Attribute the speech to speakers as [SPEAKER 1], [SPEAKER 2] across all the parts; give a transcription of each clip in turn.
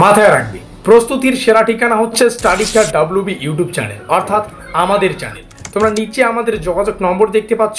[SPEAKER 1] মাথায় রাখবে, প্রস্তুতির সেরা ঠিকানা হচ্ছে স্টাডিস্টার WB ইউটিউব চ্যানেল, অর্থাৎ আমাদের চ্যানেল। তোমরা নিচে আমাদের যোগাযোগ নম্বর দেখতে পাচ্ছ,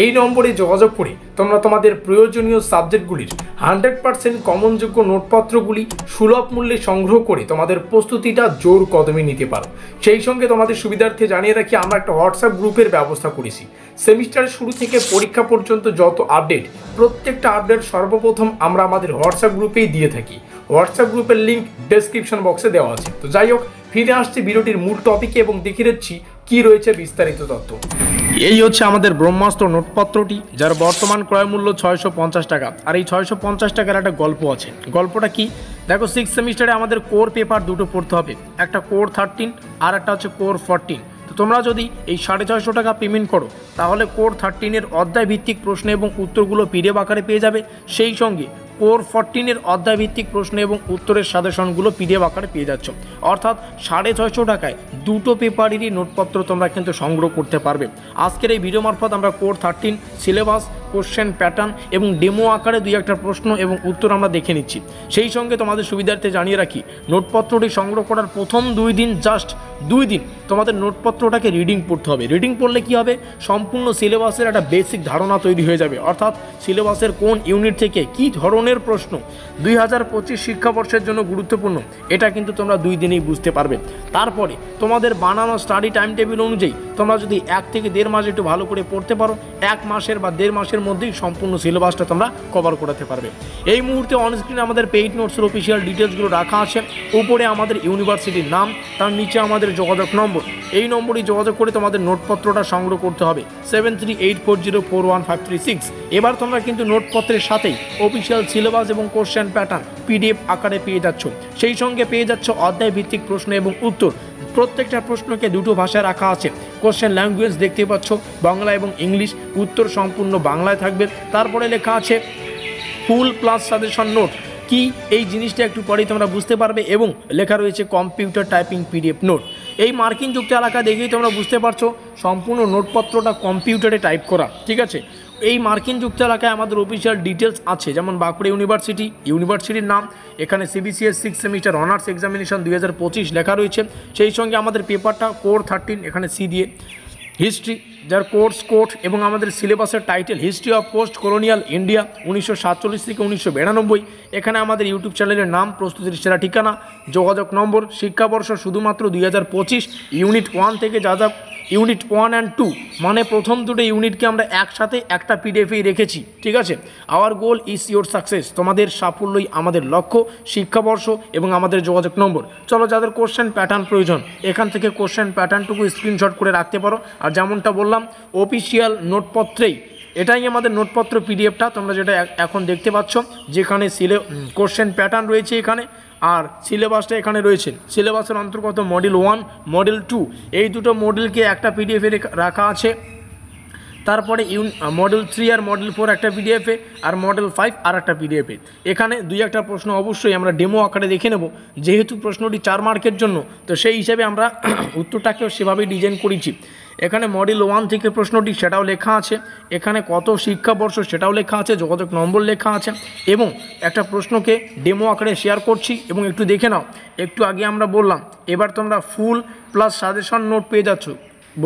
[SPEAKER 1] এই নম্বরে যোগাযোগ করে তোমরা তোমাদের প্রয়োজনীয় সাবজেক্টগুলির 100% কমনযোগ্য নোটপত্রগুলি সুলভ মূল্যে সংগ্রহ করে তোমাদের প্রস্তুতিটা জোর কদমে নিতে পারো। সেই সঙ্গে তোমাদের সুবিধার্থে জানিয়ে রাখি, আমরা একটা হোয়াটসঅ্যাপ গ্রুপের ব্যবস্থা করেছি। সেমিস্টারের শুরু থেকে পরীক্ষা পর্যন্ত যত আপডেট, প্রত্যেকটা আপডেট সর্বপ্রথম আমরা আমাদের হোয়াটসঅ্যাপ গ্রুপেই দিয়ে থাকি। হোয়াটসঅ্যাপ গ্রুপের লিঙ্ক ডেসক্রিপশন বক্সে দেওয়া আছে। তো যাই হোক, ফিরে আসছি ভিডিওটির মূল টপিকে এবং দেখিয়ে দিচ্ছি কি রয়েছে বিস্তারিত তথ্য। এই হচ্ছে আমাদের ব্রহ্মাস্ত্র নোটপত্রটি, যার বর্তমান ক্রয় মূল্য 650 টাকা। আর এই 650 টাকার একটা গল্প আছে। গল্পটা কি দেখো, 6 সেমিস্টারে আমাদের কোর পেপার দুটো পড়তে হবে, একটা কোর 13 আর একটা হচ্ছে কোর 14। তো তোমরা যদি এই 650 টাকা পেমেন্ট করো, তাহলে কোর 13-এর অধ্যায় ভিত্তিক প্রশ্ন এবং উত্তরগুলো PDF আকারে পেয়ে যাবে। সেই সঙ্গে কোর 14-এর অধ্যায় ভিত্তিক প্রশ্ন এবং উত্তরের সাজেশনগুলো PDF আকারে পেয়ে যাচ্ছ। অর্থাৎ 650 টাকায় দুটো পেপারেরই নোটপত্র তোমরা কিন্তু সংগ্রহ করতে পারবে। আজকের এই ভিডিও মারফত আমরা কোর 13 সিলেবাস, কোশ্চেন প্যাটার্ন এবং ডেমো আকারে দুই একটা প্রশ্ন এবং উত্তর আমরা দেখে নিচ্ছি। সেই সঙ্গে তোমাদের সুবিধার্থে জানিয়ে রাখি, নোটপত্রটি সংগ্রহ করার প্রথম 2 দিন, জাস্ট 2 দিন তোমাদের নোটপত্রটাকে রিডিং পড়তে হবে। রিডিং পড়লে কি হবে, সম্পূর্ণ সিলেবাসের একটা বেসিক ধারণা তৈরি হয়ে যাবে। অর্থাৎ সিলেবাসের কোন ইউনিট থেকে কী ধরনের প্রশ্ন 2025 শিক্ষাবর্ষের জন্য গুরুত্বপূর্ণ, এটা কিন্তু তোমরা 2 দিনেই বুঝতে পারবে। তারপরে তোমাদের বানানো স্টাডি টাইম টেবিল অনুযায়ী তোমরা যদি 1 থেকে 1.5 মাস একটু ভালো করে পড়তে পারো, 1 মাসের বা 1.5 মাসের মধ্যেই সম্পূর্ণ সিলেবাসটা তোমরা কভার করাতে পারবে। এই মুহূর্তে অনস্ক্রিনে আমাদের পেইড নোটসের অফিসিয়াল ডিটেলসগুলো রাখা আছে। উপরে আমাদের ইউনিভার্সিটির নাম, তার নিচে আমাদের যোগাযোগ নম্বর। এই নম্বরে যোগাযোগ করে তোমাদের নোটপত্রটা সংগ্রহ করতে হবে 7384041536। এবার তোমরা কিন্তু নোটপত্রের সাথেই অফিসিয়াল সিলেবাস এবং কোশ্চেন প্যাটার্ন PDF আকারে পেয়ে যাচ্ছ। সেই সঙ্গে পেয়ে যাচ্ছ অধ্যায় ভিত্তিক প্রশ্ন এবং উত্তর। প্রত্যেকটা প্রশ্নকে দুটো ভাষায় রাখা আছে। কোশ্চেন ল্যাঙ্গুয়েজ দেখতে পাচ্ছ, বাংলা এবং ইংলিশ। উত্তর সম্পূর্ণ বাংলায় থাকবে। তারপরে লেখা আছে ফুল প্লাস সাজেশন নোট। কি এই জিনিসটা একটু পরেই তোমরা বুঝতে পারবে। এবং লেখা রয়েছে কম্পিউটার টাইপিং PDF নোট। এই মার্কিন যুক্ত এলাকা দেখেই তোমরা বুঝতে পারছো সম্পূর্ণ নোটপত্রটা কম্পিউটারে টাইপ করা, ঠিক আছে। এই মার্কিন যুক্ত এলাকায় আমাদের অফিসিয়াল ডিটেলস আছে, যেমন বাঁকুড়া ইউনিভার্সিটি, ইউনিভার্সিটির নাম, এখানে CBCS 6 সেমিস্টার অনার্স এক্সামিনেশন 2025 লেখা রয়েছে। সেই সঙ্গে আমাদের পেপারটা কোর 13, এখানে C দিয়ে। হিস্ট্রি, যার কোর্স কোড এবং আমাদের সিলেবাসের title history of post colonial India 1947 থেকে 1992। এখানে আমাদের ইউটিউব চ্যানেলের নাম, প্রস্তুতির সেরা ঠিকানা, যোগাযোগ নম্বর, শিক্ষাবর্ষ শুধুমাত্র 2025। ইউনিট 1 থেকে যা যা ইউনিট 1 অ্যান্ড 2 মানে প্রথম দুটো ইউনিটকে আমরা একসাথে একটা PDFেই রেখেছি, ঠিক আছে। Hour goal is your success, তোমাদের সাফল্যই আমাদের লক্ষ্য। শিক্ষাবর্ষ এবং আমাদের যোগাযোগ নম্বর। চলো, যাদের কোশ্চেন প্যাটার্ন প্রয়োজন, এখান থেকে কোশ্চেন প্যাটার্নটুকু স্ক্রিনশট করে রাখতে পারো। আর যেমনটা বললাম, অফিসিয়াল নোটপত্রেই এটাই আমাদের নোটপত্র PDFটা, তোমরা যেটা এখন দেখতে পাচ্ছ, যেখানে কোশ্চেন প্যাটার্ন রয়েছে এখানে, আর সিলেবাসটা এখানে রয়েছে। সিলেবাসের অন্তর্গত মডেল 1, মডেল 2, এই দুটো মডেলকে একটা PDFে রাখা আছে। তারপরে মডেল 3 আর মডেল 4 একটা PDFে, আর মডেল 5 আর একটা PDFে। এখানে 2-1টা প্রশ্ন অবশ্যই আমরা ডেমো আকারে দেখে নেব, যেহেতু প্রশ্নটি 4 মার্কের জন্য, তো সেই হিসাবে আমরা উত্তরটাকেও সেভাবেই ডিজাইন করেছি। এখানে মডেল 1 থেকে প্রশ্নটি, সেটাও লেখা আছে। এখানে কত শিক্ষাবর্ষ সেটাও লেখা আছে, যোগাযোগ নম্বর লেখা আছে। এবং একটা প্রশ্নকে ডেমো আকারে শেয়ার করছি এবং একটু দেখে নাও। একটু আগে আমরা বললাম, এবার তোমরা ফুল প্লাস সাজেশন নোট পেয়ে যাচ্ছ।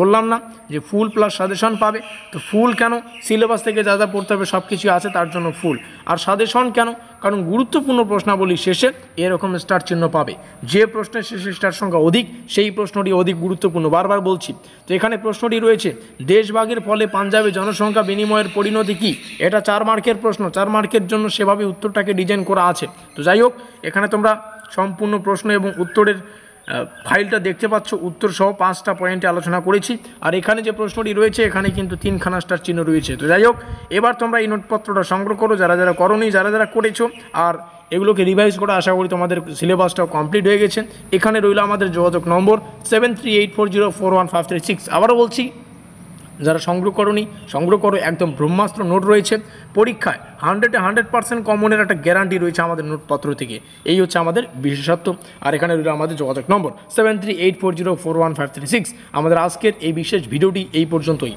[SPEAKER 1] বললাম না যে ফুল প্লাস সাজেশন পাবে? তো ফুল কেন, সিলেবাস থেকে যা যা পড়তে হবে সব কিছু আছে, তার জন্য ফুল। আর সাজেশন কেন, কারণ গুরুত্বপূর্ণ প্রশ্নাবলী শেষে এরকম স্টার চিহ্ন পাবে। যে প্রশ্নের শেষে স্টার সংখ্যা অধিক, সেই প্রশ্নটি অধিক গুরুত্বপূর্ণ, বারবার বলছি। তো এখানে প্রশ্নটি রয়েছে, দেশভাগের ফলে পাঞ্জাবে জনসংখ্যা বিনিময়ের পরিণতি কী? এটা 4 মার্কের প্রশ্ন, 4 মার্কের জন্য সেভাবে উত্তরটাকে ডিজাইন করা আছে। তো যাই হোক, এখানে তোমরা সম্পূর্ণ প্রশ্ন এবং উত্তরের ফাইলটা দেখতে পাচ্ছ, উত্তর সহ 5টা পয়েন্টে আলোচনা করেছি। আর এখানে যে প্রশ্নটি রয়েছে, এখানে কিন্তু 3খানা স্টার চিহ্ন রয়েছে। তো যাই হোক, এবার তোমরা এই নোটপত্রটা সংগ্রহ করো, যারা যারা করোনি, যারা যারা করেছো, আর এগুলোকে রিভাইজ করে আশা করি তোমাদের সিলেবাসটাও কমপ্লিট হয়ে গেছে। এখানে রইল আমাদের যোগাযোগ নম্বর 7384041536। আবারও বলছি, যারা সংগ্রহ করোনি, সংগ্রহ করো। একদম ব্রহ্মাস্ত্র নোট রয়েছে। পরীক্ষায় 100% কমনের একটা গ্যারান্টি রয়েছে আমাদের নোটপত্র থেকে। এই হচ্ছে আমাদের বিশেষত্ব। আর এখানে রইল আমাদের যোগাযোগ নম্বর 7384041536। আমাদের আজকের এই বিশেষ ভিডিওটি এই পর্যন্তই।